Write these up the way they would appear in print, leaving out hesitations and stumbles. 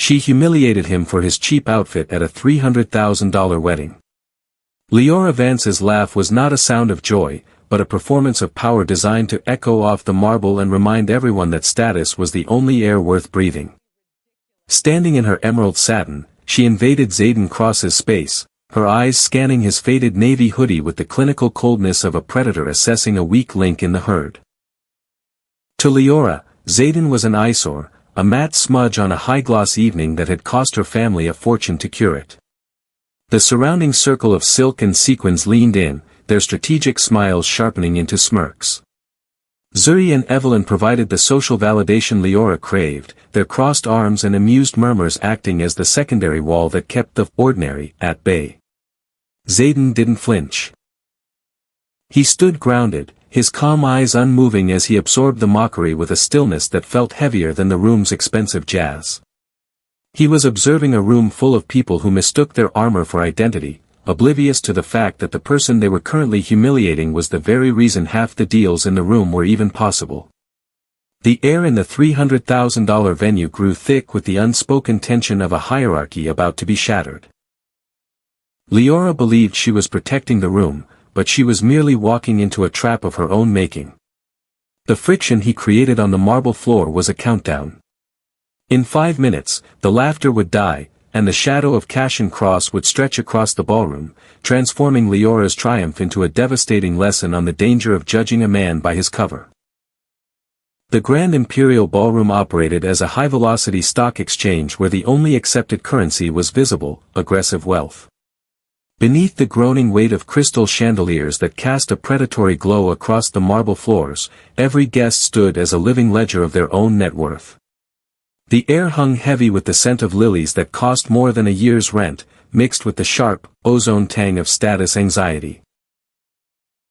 She humiliated him for his cheap outfit at a $300,000 wedding. Liora Vance's laugh was not a sound of joy, but a performance of power designed to echo off the marble and remind everyone that status was the only air worth breathing. Standing in her emerald satin, she invaded Zayden Cross's space, her eyes scanning his faded navy hoodie with the clinical coldness of a predator assessing a weak link in the herd. To Liora, Zayden was an eyesore, a matte smudge on a high-gloss evening that had cost her family a fortune to cure it. The surrounding circle of silk and sequins leaned in, their strategic smiles sharpening into smirks. Zuri and Evelyn provided the social validation Liora craved, their crossed arms and amused murmurs acting as the secondary wall that kept the ordinary at bay. Zayden didn't flinch. He stood grounded, his calm eyes unmoving as he absorbed the mockery with a stillness that felt heavier than the room's expensive jazz. He was observing a room full of people who mistook their armor for identity, oblivious to the fact that the person they were currently humiliating was the very reason half the deals in the room were even possible. The air in the $300,000 venue grew thick with the unspoken tension of a hierarchy about to be shattered. Liora believed she was protecting the room, but she was merely walking into a trap of her own making. The friction he created on the marble floor was a countdown. In 5 minutes, the laughter would die, and the shadow of Zayden Cross would stretch across the ballroom, transforming Liora's triumph into a devastating lesson on the danger of judging a man by his cover. The Grand Imperial Ballroom operated as a high-velocity stock exchange where the only accepted currency was visible, aggressive wealth. Beneath the groaning weight of crystal chandeliers that cast a predatory glow across the marble floors, every guest stood as a living ledger of their own net worth. The air hung heavy with the scent of lilies that cost more than a year's rent, mixed with the sharp, ozone tang of status anxiety.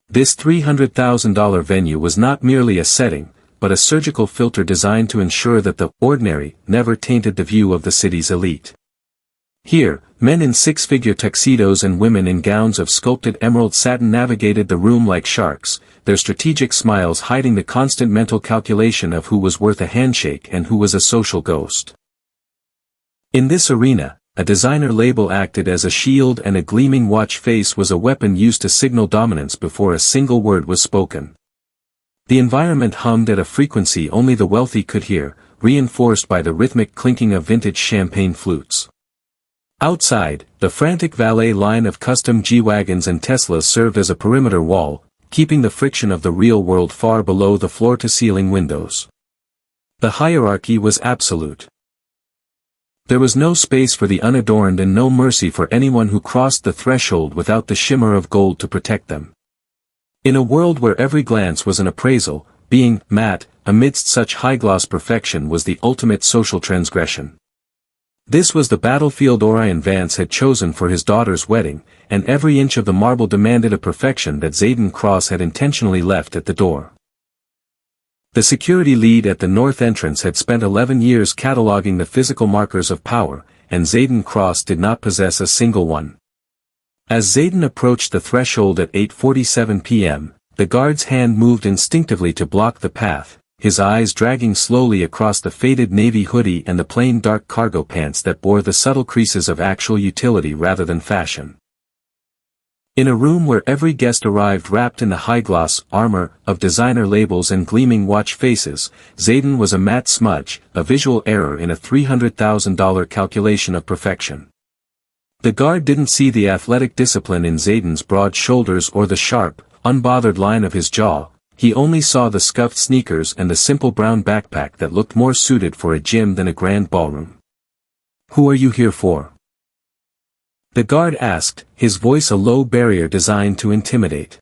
This $300,000 venue was not merely a setting, but a surgical filter designed to ensure that the ordinary never tainted the view of the city's elite. Here, men in six-figure tuxedos and women in gowns of sculpted emerald satin navigated the room like sharks, their strategic smiles hiding the constant mental calculation of who was worth a handshake and who was a social ghost. In this arena, a designer label acted as a shield and a gleaming watch face was a weapon used to signal dominance before a single word was spoken. The environment hummed at a frequency only the wealthy could hear, reinforced by the rhythmic clinking of vintage champagne flutes. Outside, the frantic valet line of custom G-Wagons and Teslas served as a perimeter wall, keeping the friction of the real world far below the floor-to-ceiling windows. The hierarchy was absolute. There was no space for the unadorned and no mercy for anyone who crossed the threshold without the shimmer of gold to protect them. In a world where every glance was an appraisal, being matte amidst such high-gloss perfection was the ultimate social transgression. This was the battlefield Liora Vance had chosen for his daughter's wedding, and every inch of the marble demanded a perfection that Zayden Cross had intentionally left at the door. The security lead at the north entrance had spent 11 years cataloging the physical markers of power, and Zayden Cross did not possess a single one. As Zayden approached the threshold at 8:47 p.m., the guard's hand moved instinctively to block the path, his eyes dragging slowly across the faded navy hoodie and the plain dark cargo pants that bore the subtle creases of actual utility rather than fashion. In a room where every guest arrived wrapped in the high-gloss armor of designer labels and gleaming watch faces, Zayden was a matte smudge, a visual error in a $300,000 calculation of perfection. The guard didn't see the athletic discipline in Zayden's broad shoulders or the sharp, unbothered line of his jaw. He only saw the scuffed sneakers and the simple brown backpack that looked more suited for a gym than a grand ballroom. "Who are you here for?" the guard asked, his voice a low barrier designed to intimidate.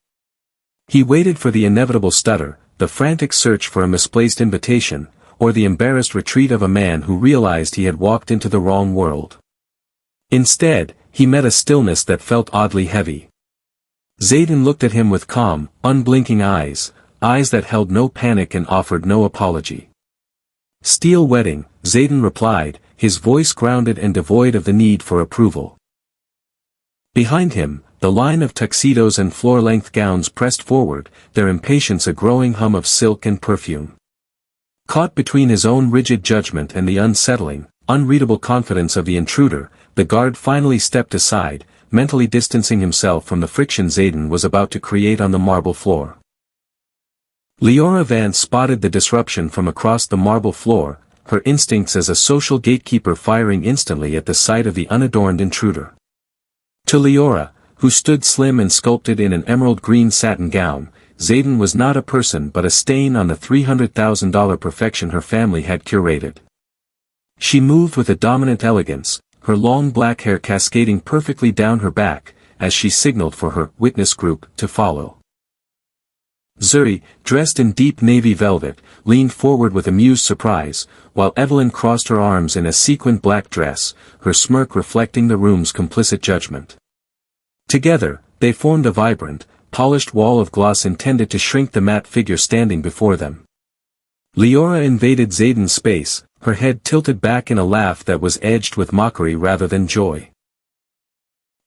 He waited for the inevitable stutter, the frantic search for a misplaced invitation, or the embarrassed retreat of a man who realized he had walked into the wrong world. Instead, he met a stillness that felt oddly heavy. Zayden looked at him with calm, unblinking eyes that held no panic and offered no apology. "Steel wedding," Zayden replied, his voice grounded and devoid of the need for approval. Behind him, the line of tuxedos and floor-length gowns pressed forward, their impatience a growing hum of silk and perfume. Caught between his own rigid judgment and the unsettling, unreadable confidence of the intruder, the guard finally stepped aside, mentally distancing himself from the friction Zayden was about to create on the marble floor. Liora Vance spotted the disruption from across the marble floor, her instincts as a social gatekeeper firing instantly at the sight of the unadorned intruder. To Liora, who stood slim and sculpted in an emerald green satin gown, Zayden was not a person but a stain on the $300,000 perfection her family had curated. She moved with a dominant elegance, her long black hair cascading perfectly down her back, as she signaled for her witness group to follow. Zuri, dressed in deep navy velvet, leaned forward with amused surprise, while Evelyn crossed her arms in a sequined black dress, her smirk reflecting the room's complicit judgment. Together, they formed a vibrant, polished wall of gloss intended to shrink the matte figure standing before them. Liora invaded Zayden's space, her head tilted back in a laugh that was edged with mockery rather than joy.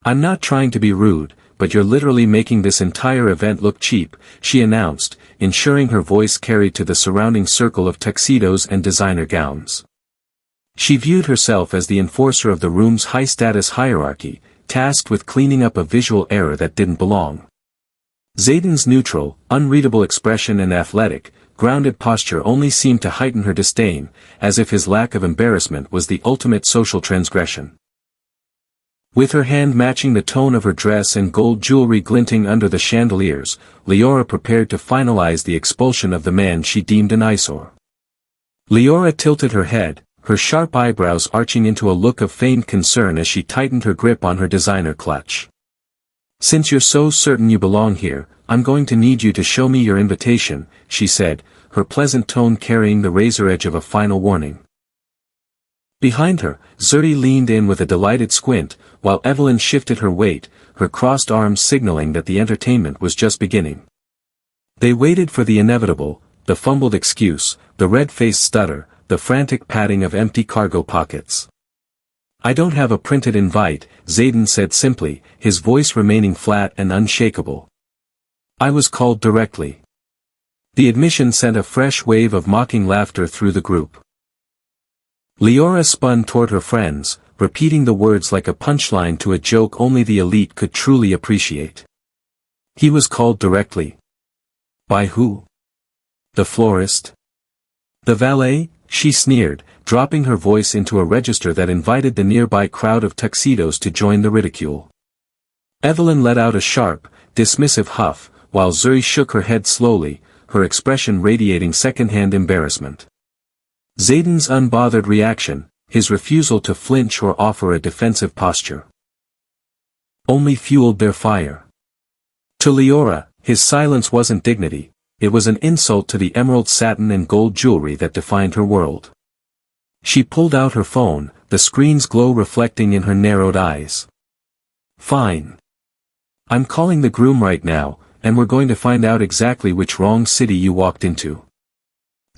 "I'm not trying to be rude, but you're literally making this entire event look cheap," she announced, ensuring her voice carried to the surrounding circle of tuxedos and designer gowns. She viewed herself as the enforcer of the room's high-status hierarchy, tasked with cleaning up a visual error that didn't belong. Zayden's neutral, unreadable expression and athletic, grounded posture only seemed to heighten her disdain, as if his lack of embarrassment was the ultimate social transgression. With her hand matching the tone of her dress and gold jewelry glinting under the chandeliers, Liora prepared to finalize the expulsion of the man she deemed an eyesore. Liora tilted her head, her sharp eyebrows arching into a look of feigned concern as she tightened her grip on her designer clutch. "Since you're so certain you belong here, I'm going to need you to show me your invitation," she said, her pleasant tone carrying the razor edge of a final warning. Behind her, Zuri leaned in with a delighted squint, while Evelyn shifted her weight, her crossed arms signaling that the entertainment was just beginning. They waited for the inevitable, the fumbled excuse, the red-faced stutter, the frantic patting of empty cargo pockets. "I don't have a printed invite," Zayden said simply, his voice remaining flat and unshakable. "I was called directly." The admission sent a fresh wave of mocking laughter through the group. Liora spun toward her friends, repeating the words like a punchline to a joke only the elite could truly appreciate. "He was called directly. By who? The florist? The valet?" she sneered, dropping her voice into a register that invited the nearby crowd of tuxedos to join the ridicule. Evelyn let out a sharp, dismissive huff, while Zuri shook her head slowly, her expression radiating second-hand embarrassment. Zayden's unbothered reaction, his refusal to flinch or offer a defensive posture, only fueled their fire. To Liora, his silence wasn't dignity, it was an insult to the emerald satin and gold jewelry that defined her world. She pulled out her phone, the screen's glow reflecting in her narrowed eyes. "Fine. I'm calling the groom right now, and we're going to find out exactly which wrong city you walked into."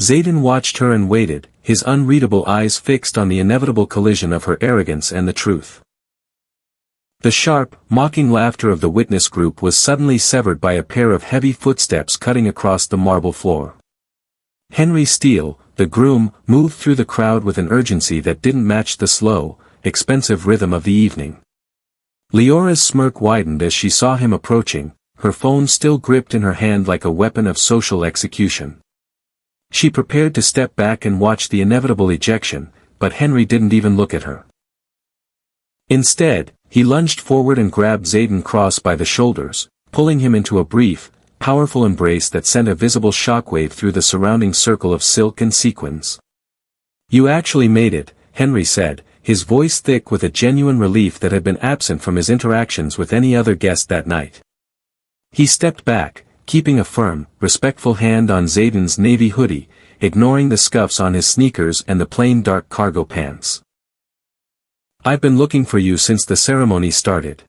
Zayden watched her and waited, his unreadable eyes fixed on the inevitable collision of her arrogance and the truth. The sharp, mocking laughter of the witness group was suddenly severed by a pair of heavy footsteps cutting across the marble floor. Henry Steele, the groom, moved through the crowd with an urgency that didn't match the slow, expensive rhythm of the evening. Leora's smirk widened as she saw him approaching, her phone still gripped in her hand like a weapon of social execution. She prepared to step back and watch the inevitable ejection, but Henry didn't even look at her. Instead, he lunged forward and grabbed Zayden Cross by the shoulders, pulling him into a brief, powerful embrace that sent a visible shockwave through the surrounding circle of silk and sequins. "You actually made it," Henry said, his voice thick with a genuine relief that had been absent from his interactions with any other guest that night. He stepped back, keeping a firm, respectful hand on Zayden's navy hoodie, ignoring the scuffs on his sneakers and the plain dark cargo pants. "I've been looking for you since the ceremony started.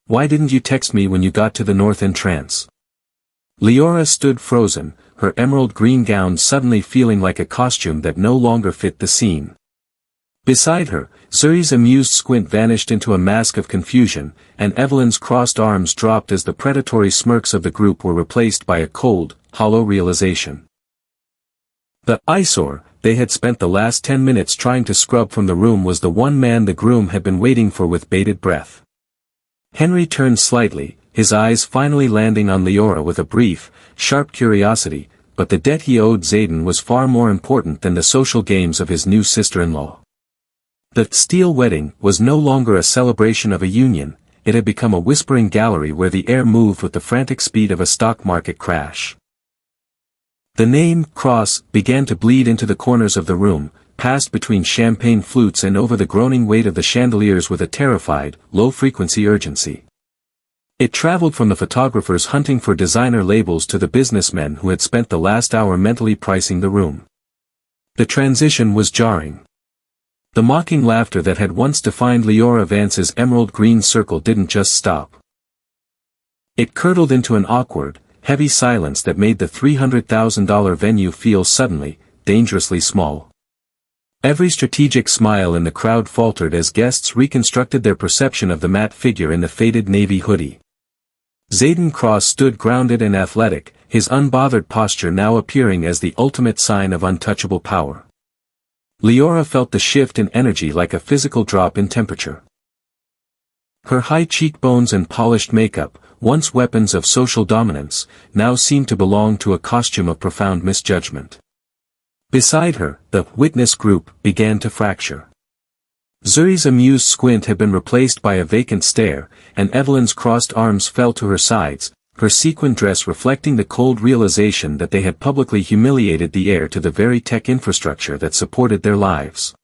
Why didn't you text me when you got to the north entrance?" Liora stood frozen, her emerald green gown suddenly feeling like a costume that no longer fit the scene. Beside her, Zuri's amused squint vanished into a mask of confusion, and Evelyn's crossed arms dropped as the predatory smirks of the group were replaced by a cold, hollow realization. The eyesore, they had spent the last 10 minutes trying to scrub from the room was the one man the groom had been waiting for with bated breath. Henry turned slightly, his eyes finally landing on Liora with a brief, sharp curiosity, but the debt he owed Zayden was far more important than the social games of his new sister-in-law. The steel wedding was no longer a celebration of a union, it had become a whispering gallery where the air moved with the frantic speed of a stock market crash. The name, Cross, began to bleed into the corners of the room, passed between champagne flutes and over the groaning weight of the chandeliers with a terrified, low-frequency urgency. It traveled from the photographers hunting for designer labels to the businessmen who had spent the last hour mentally pricing the room. The transition was jarring. The mocking laughter that had once defined Liora Vance's emerald green circle didn't just stop. It curdled into an awkward, heavy silence that made the $300,000 venue feel suddenly, dangerously small. Every strategic smile in the crowd faltered as guests reconstructed their perception of the matte figure in the faded navy hoodie. Zayden Cross stood grounded and athletic, his unbothered posture now appearing as the ultimate sign of untouchable power. Liora felt the shift in energy like a physical drop in temperature. Her high cheekbones and polished makeup, once weapons of social dominance, now seemed to belong to a costume of profound misjudgment. Beside her, the witness group began to fracture. Zuri's amused squint had been replaced by a vacant stare, and Evelyn's crossed arms fell to her sides, her sequin dress reflecting the cold realization that they had publicly humiliated the heir to the very tech infrastructure that supported their lives.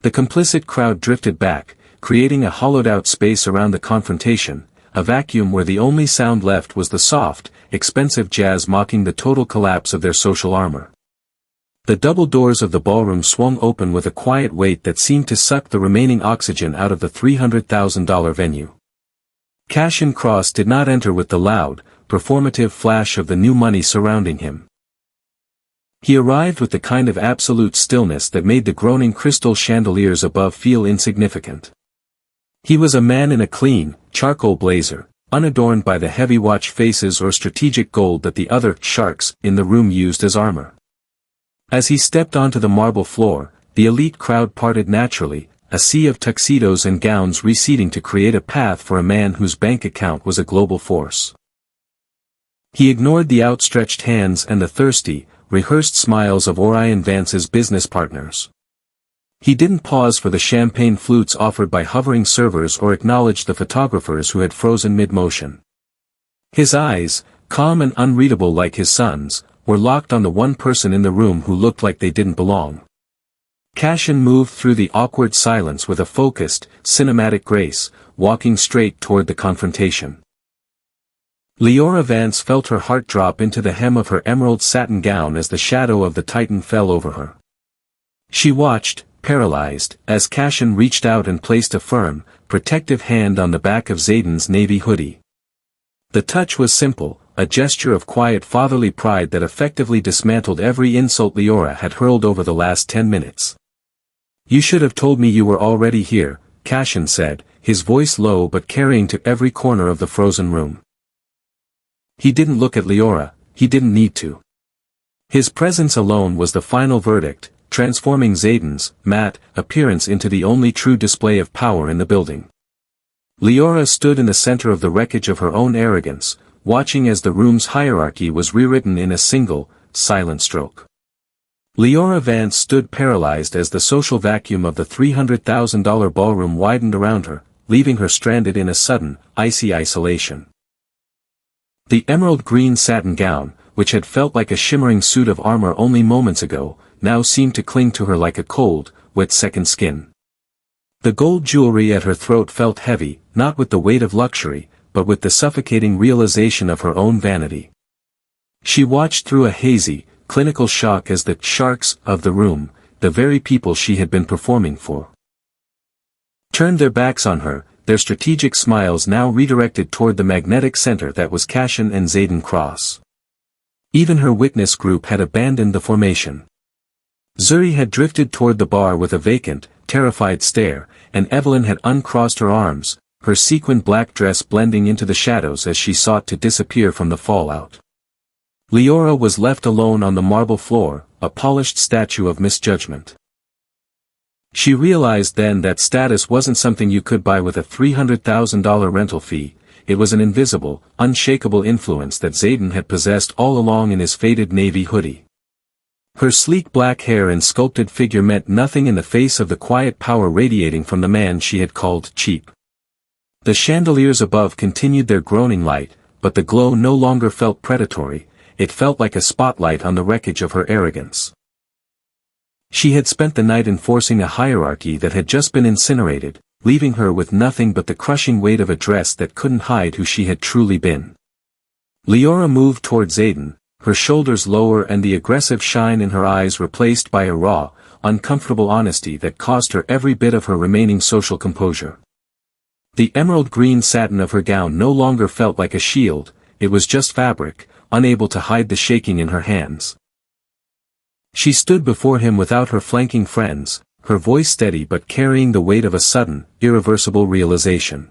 The complicit crowd drifted back, creating a hollowed-out space around the confrontation, a vacuum where the only sound left was the soft, expensive jazz mocking the total collapse of their social armor. The double doors of the ballroom swung open with a quiet weight that seemed to suck the remaining oxygen out of the $300,000 venue. Zayden Cross did not enter with the loud, performative flash of the new money surrounding him. He arrived with the kind of absolute stillness that made the groaning crystal chandeliers above feel insignificant. He was a man in a clean, charcoal blazer, unadorned by the heavy watch faces or strategic gold that the other sharks in the room used as armor. As he stepped onto the marble floor, the elite crowd parted naturally, a sea of tuxedos and gowns receding to create a path for a man whose bank account was a global force. He ignored the outstretched hands and the thirsty, rehearsed smiles of Liora Vance's business partners. He didn't pause for the champagne flutes offered by hovering servers or acknowledge the photographers who had frozen mid-motion. His eyes, calm and unreadable like his son's, were locked on the one person in the room who looked like they didn't belong. Zayden moved through the awkward silence with a focused, cinematic grace, walking straight toward the confrontation. Liora Vance felt her heart drop into the hem of her emerald satin gown as the shadow of the Titan fell over her. She watched, paralyzed, as Zayden reached out and placed a firm, protective hand on the back of Zayden's navy hoodie. The touch was simple, a gesture of quiet fatherly pride that effectively dismantled every insult Liora had hurled over the last 10 minutes. "You should have told me you were already here," Zayden said, his voice low but carrying to every corner of the frozen room. He didn't look at Liora, he didn't need to. His presence alone was the final verdict, transforming Zayden's matte appearance into the only true display of power in the building. Liora stood in the center of the wreckage of her own arrogance, watching as the room's hierarchy was rewritten in a single, silent stroke. Liora Vance stood paralyzed as the social vacuum of the $300,000 ballroom widened around her, leaving her stranded in a sudden, icy isolation. The emerald green satin gown, which had felt like a shimmering suit of armor only moments ago, now seemed to cling to her like a cold, wet second skin. The gold jewelry at her throat felt heavy, not with the weight of luxury, but with the suffocating realization of her own vanity. She watched through a hazy, clinical shock as the sharks of the room, the very people she had been performing for, turned their backs on her, their strategic smiles now redirected toward the magnetic center that was Zayden and Zayden Cross. Even her witness group had abandoned the formation. Zuri had drifted toward the bar with a vacant, terrified stare, and Evelyn had uncrossed her arms, her sequined black dress blending into the shadows as she sought to disappear from the fallout. Liora was left alone on the marble floor, a polished statue of misjudgment. She realized then that status wasn't something you could buy with a $300,000 rental fee. It was an invisible, unshakable influence that Zayden had possessed all along in his faded navy hoodie. Her sleek black hair and sculpted figure meant nothing in the face of the quiet power radiating from the man she had called cheap. The chandeliers above continued their groaning light, but the glow no longer felt predatory. It felt like a spotlight on the wreckage of her arrogance. She had spent the night enforcing a hierarchy that had just been incinerated, leaving her with nothing but the crushing weight of a dress that couldn't hide who she had truly been. Liora moved toward Zayden, her shoulders lower and the aggressive shine in her eyes replaced by a raw, uncomfortable honesty that cost her every bit of her remaining social composure. The emerald green satin of her gown no longer felt like a shield, it was just fabric, unable to hide the shaking in her hands. She stood before him without her flanking friends, her voice steady but carrying the weight of a sudden, irreversible realization.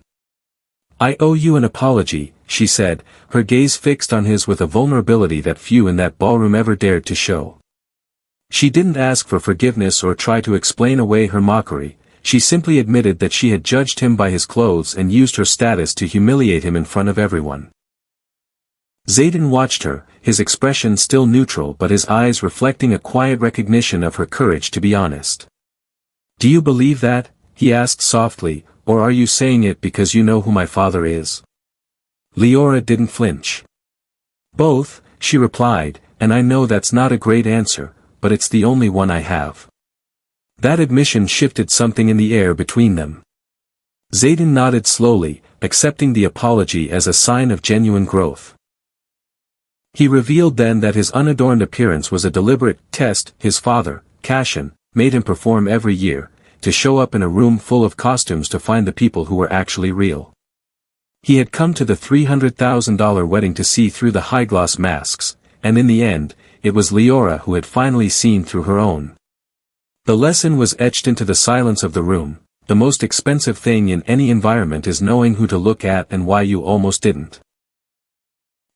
"I owe you an apology," she said, her gaze fixed on his with a vulnerability that few in that ballroom ever dared to show. She didn't ask for forgiveness or try to explain away her mockery, she simply admitted that she had judged him by his clothes and used her status to humiliate him in front of everyone. Zayden watched her, his expression still neutral but his eyes reflecting a quiet recognition of her courage to be honest. "Do you believe that?" he asked softly, "or are you saying it because you know who my father is?" Liora didn't flinch. "Both," she replied, "and I know that's not a great answer, but it's the only one I have." That admission shifted something in the air between them. Zayden nodded slowly, accepting the apology as a sign of genuine growth. He revealed then that his unadorned appearance was a deliberate test his father, Cashin, made him perform every year, to show up in a room full of costumes to find the people who were actually real. He had come to the $300,000 wedding to see through the high-gloss masks, and in the end, it was Liora who had finally seen through her own. The lesson was etched into the silence of the room: the most expensive thing in any environment is knowing who to look at and why you almost didn't.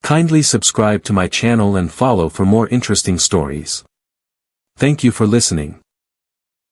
Kindly subscribe to my channel and follow for more interesting stories. Thank you for listening.